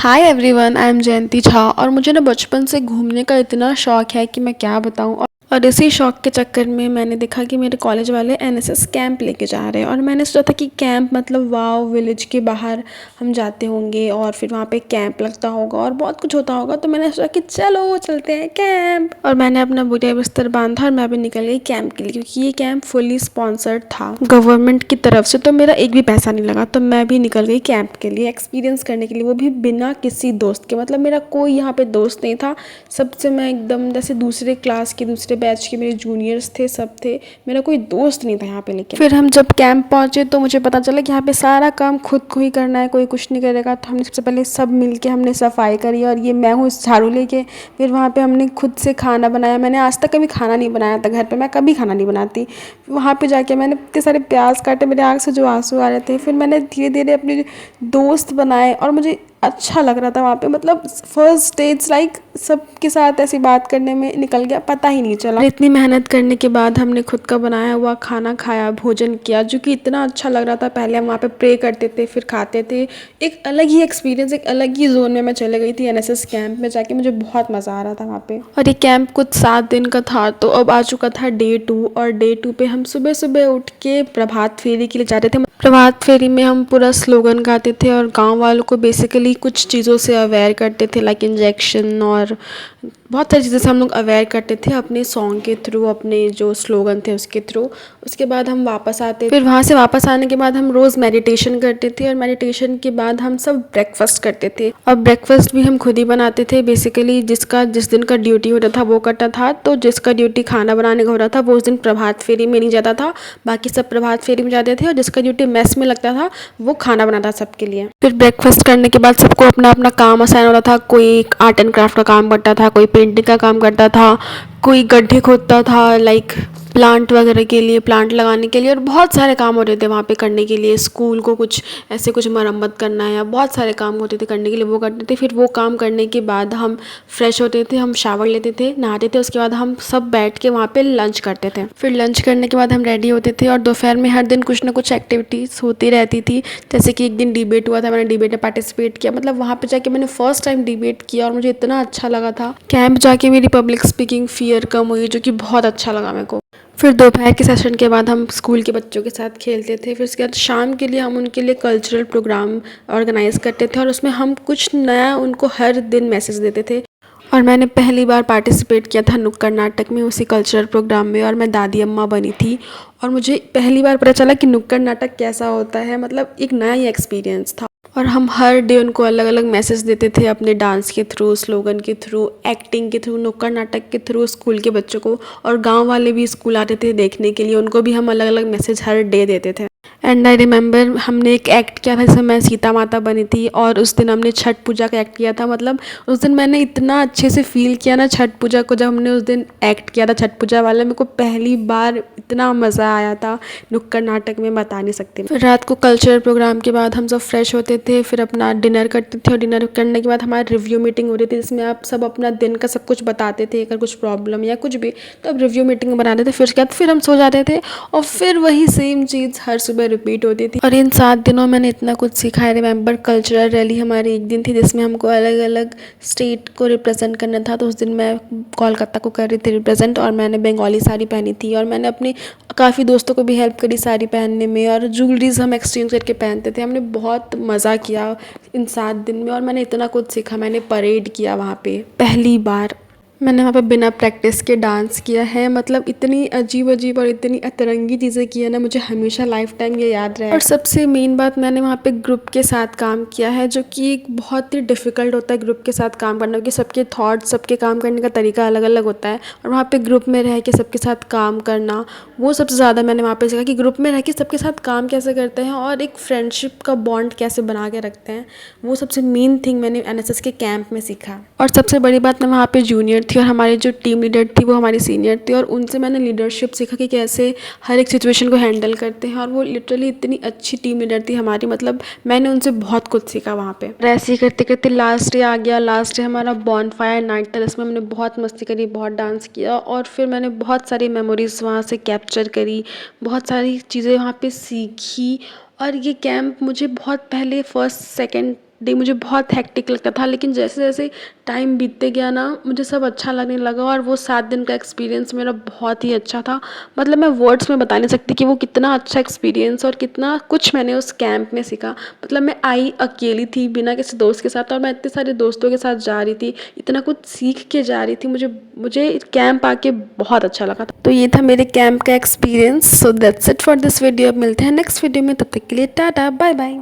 Hi everyone, I am जयंती झा। और मुझे ना बचपन से घूमने का इतना शौक है कि मैं क्या बताऊं। और इसी शौक के चक्कर में मैंने देखा कि मेरे कॉलेज वाले एनएसएस कैंप लेके जा रहे हैं। और मैंने सोचा था कि कैंप मतलब वाव, विलेज के बाहर हम जाते होंगे और फिर वहाँ पे कैंप लगता होगा और बहुत कुछ होता होगा। तो मैंने सोचा कि चलो चलते हैं कैंप। और मैंने अपना बोरिया बिस्तर बांधा और मैं भी निकल गई कैंप के लिए, क्योंकि ये कैंप फुली स्पॉन्सर्ड था गवर्नमेंट की तरफ से। तो मेरा एक भी पैसा नहीं लगा। तो मैं भी निकल गई कैंप के लिए एक्सपीरियंस करने के लिए, वो भी बिना किसी दोस्त के। मतलब मेरा कोई यहाँ पे दोस्त नहीं था। सबसे मैं एकदम जैसे दूसरे क्लास के, दूसरे बैच के मेरे जूनियर्स थे, सब थे। मेरा कोई दोस्त नहीं था यहाँ पे। लेकिन फिर हम जब कैंप पहुँचे तो मुझे पता चला कि यहाँ पे सारा काम खुद को ही करना है, कोई कुछ नहीं करेगा। तो हमने सबसे पहले सब मिल के हमने सफाई करी, और ये मैं हूँ झाड़ू लेके। फिर वहाँ पे हमने खुद से खाना बनाया। मैंने आज तक कभी खाना नहीं बनाया था घर पे, मैं कभी खाना नहीं बनाती। वहाँ पे जाके मैंने इतने सारे प्याज काटे, मेरे आँख से जो आंसू आ रहे थे। फिर मैंने धीरे धीरे अपने दोस्त बनाए और मुझे अच्छा लग रहा था वहाँ पे। मतलब फर्स्ट डे इट्स लाइक सबके साथ ऐसी बात करने में निकल गया, पता ही नहीं चला। इतनी मेहनत करने के बाद हमने खुद का बनाया हुआ खाना खाया, भोजन किया, जो कि इतना अच्छा लग रहा था। पहले हम वहाँ पे प्रे करते थे, फिर खाते थे। एक अलग ही एक्सपीरियंस, एक अलग ही जोन में मैं चले गई थी एनएसएस कैंप में जाके। मुझे बहुत मज़ा आ रहा था वहाँ पे। और ये कैंप कुछ 7 दिन का था, तो अब आ चुका था डे 2। और डे 2 पे हम सुबह सुबह उठ के प्रभात फेरी के लिए जा रहे थे। प्रभात फेरी में हम पूरा स्लोगन गाते थे और गांव वालों को बेसिकली कुछ चीज़ों से अवेयर करते थे, लाइक इंजेक्शन और बहुत सारी चीज़ों से हम लोग अवेयर करते थे अपने सॉन्ग के थ्रू, अपने जो स्लोगन थे उसके थ्रू। उसके बाद हम वापस आते, फिर वहाँ से वापस आने के बाद हम रोज़ मेडिटेशन करते थे। और मेडिटेशन के बाद हम सब ब्रेकफास्ट करते थे। और ब्रेकफास्ट भी हम खुद ही बनाते थे। बेसिकली जिसका जिस दिन का ड्यूटी हो रहा था वो करता था। तो जिसका ड्यूटी खाना बनाने का हो रहा था वो उस दिन प्रभात फेरी में नहीं जाता था, बाकी सब प्रभात फेरी में जाते थे। और जिसका ड्यूटी मेस में लगता था वो खाना बनाता सबके लिए। फिर ब्रेकफास्ट करने के बाद सबको अपना अपना काम असाइन होता था। कोई आर्ट एंड क्राफ्ट का काम करता था, कोई पेंटिंग का काम करता था, कोई गड्ढे खोदता था, लाइक प्लांट वगैरह के लिए, प्लांट लगाने के लिए। और बहुत सारे काम होते थे वहाँ पे करने के लिए। स्कूल को कुछ ऐसे कुछ मरम्मत करना है, या बहुत सारे काम होते थे करने के लिए, वो करते थे। फिर वो काम करने के बाद हम फ्रेश होते थे, हम शावर लेते थे, नहाते थे। उसके बाद हम सब बैठ के वहाँ पे लंच करते थे। फिर लंच करने के बाद हम रेडी होते थे। और दोपहर में हर दिन कुछ ना कुछ एक्टिविटीज़ होती रहती थी। जैसे कि एक दिन डिबेट हुआ था, मैंने डिबेट में पार्टिसिपेट किया। मतलब वहाँ पे जाके मैंने फर्स्ट टाइम डिबेट किया और मुझे इतना अच्छा लगा था। कैंप जाके मेरी पब्लिक स्पीकिंग फियर कम हुई, जो कि बहुत अच्छा लगा मेरे को। फिर दोपहर के सेशन के बाद हम स्कूल के बच्चों के साथ खेलते थे। फिर उसके बाद शाम के लिए हम उनके लिए कल्चरल प्रोग्राम ऑर्गेनाइज करते थे, और उसमें हम कुछ नया उनको हर दिन मैसेज देते थे। और मैंने पहली बार पार्टिसिपेट किया था नुक्कड़ नाटक में, उसी कल्चरल प्रोग्राम में। और मैं दादी अम्मा बनी थी। और मुझे पहली बार पता चला कि नुक्कड़ नाटक कैसा होता है। मतलब एक नया ही एक्सपीरियंस था। और हम हर डे उनको अलग अलग मैसेज देते थे, अपने डांस के थ्रू, स्लोगन के थ्रू, एक्टिंग के थ्रू, नुक्कड़ नाटक के थ्रू, स्कूल के बच्चों को। और गांव वाले भी स्कूल आते थे देखने के लिए, उनको भी हम अलग अलग मैसेज हर डे देते थे। एंड आई रिमेंबर हमने एक एक्ट किया था जिसमें मैं सीता माता बनी थी। और उस दिन हमने छठ पूजा का एक्ट किया था। मतलब उस दिन मैंने इतना अच्छे से फील किया ना छठ पूजा को, जब हमने उस दिन एक्ट किया था छठ पूजा वाला। मेरे को पहली बार इतना मज़ा आया था नुक्कड़ नाटक में, बता नहीं सकती। फिर रात को कल्चरल प्रोग्राम के बाद हम सब फ्रेश होते थे, फिर अपना डिनर करते थे। और डिनर करने के बाद हमारी रिव्यू मीटिंग हो रही थी, जिसमें आप सब अपना दिन का सब कुछ बताते थे। अगर कुछ प्रॉब्लम या कुछ भी, तो अब रिव्यू मीटिंग बनाते थे। फिर उसके बाद फिर हम सो जाते थे, और फिर वही सेम चीज़ हर सुबह रिपीट होती थी। और इन 7 दिनों मैंने इतना कुछ सीखा है। रिमेंबर कल्चरल रैली हमारी एक दिन थी, जिसमें हमको अलग अलग स्टेट को रिप्रेजेंट करना था। तो उस दिन मैं कोलकाता को कर रही थी रिप्रेजेंट, और मैंने बंगाली साड़ी पहनी थी। और मैंने अपने काफ़ी दोस्तों को भी हेल्प करी साड़ी पहनने में, और ज्वेलरीज हम एक्सचेंज करके पहनते थे। हमने बहुत मज़ा किया इन 7 दिन में। और मैंने इतना कुछ सीखा। मैंने परेड किया वहाँ पे पहली बार। मैंने वहाँ पे बिना प्रैक्टिस के डांस किया है। मतलब इतनी अजीब अजीब और इतनी अतरंगी चीज़ें की है ना, मुझे हमेशा लाइफ टाइम ये याद रहे। और सबसे मेन बात, मैंने वहाँ पे ग्रुप के साथ काम किया है, जो कि एक बहुत ही डिफ़िकल्ट होता है ग्रुप के साथ काम करना, क्योंकि सबके थॉट्स, सबके काम करने का तरीका अलग अलग होता है। और वहाँ पे ग्रुप में रह के सबके साथ काम करना, वो सबसे ज़्यादा मैंने वहाँ पे सीखा कि ग्रुप में रह के सबके साथ काम कैसे करते हैं और एक फ्रेंडशिप का बॉन्ड कैसे बना के रखते हैं। वो सबसे मेन थिंग मैंने एनएसएस के कैंप में सीखा। और सबसे बड़ी बात, मैं वहाँ पे जूनियर थी, और हमारी जो टीम लीडर थी वो हमारी सीनियर थी। और उनसे मैंने लीडरशिप सीखा कि कैसे हर एक सिचुएशन को हैंडल करते हैं। और वो लिटरली इतनी अच्छी टीम लीडर थी हमारी। मतलब मैंने उनसे बहुत कुछ सीखा वहाँ पे। और ऐसे ही करते करते लास्ट डे आ गया। लास्ट डे हमारा बॉनफायर नाइट था, जिसमें हमने बहुत मस्ती करी, बहुत डांस किया। और फिर मैंने बहुत सारी मेमोरीज वहाँ से कैप्चर करी, बहुत सारी चीज़ें वहाँ पे सीखी। और ये कैंप मुझे बहुत पहले फर्स्ट सेकंड डे मुझे बहुत हेक्टिक लगता था, लेकिन जैसे जैसे टाइम बीतते गया ना मुझे सब अच्छा लगने लगा और वो 7 दिन का एक्सपीरियंस मेरा बहुत ही अच्छा था। मतलब मैं वर्ड्स में बता नहीं सकती कि वो कितना अच्छा एक्सपीरियंस और कितना कुछ मैंने उस कैंप में सीखा। मतलब मैं आई अकेली थी बिना किसी दोस्त के साथ, और मैं इतने सारे दोस्तों के साथ जा रही थी, इतना कुछ सीख के जा रही थी। मुझे मुझे कैंप आके बहुत अच्छा लगा था। तो ये था मेरे कैंप का experience. So that's it for this video. अब मिलते हैं नेक्स्ट वीडियो में, तब तक के लिए टाटा बाय बाय।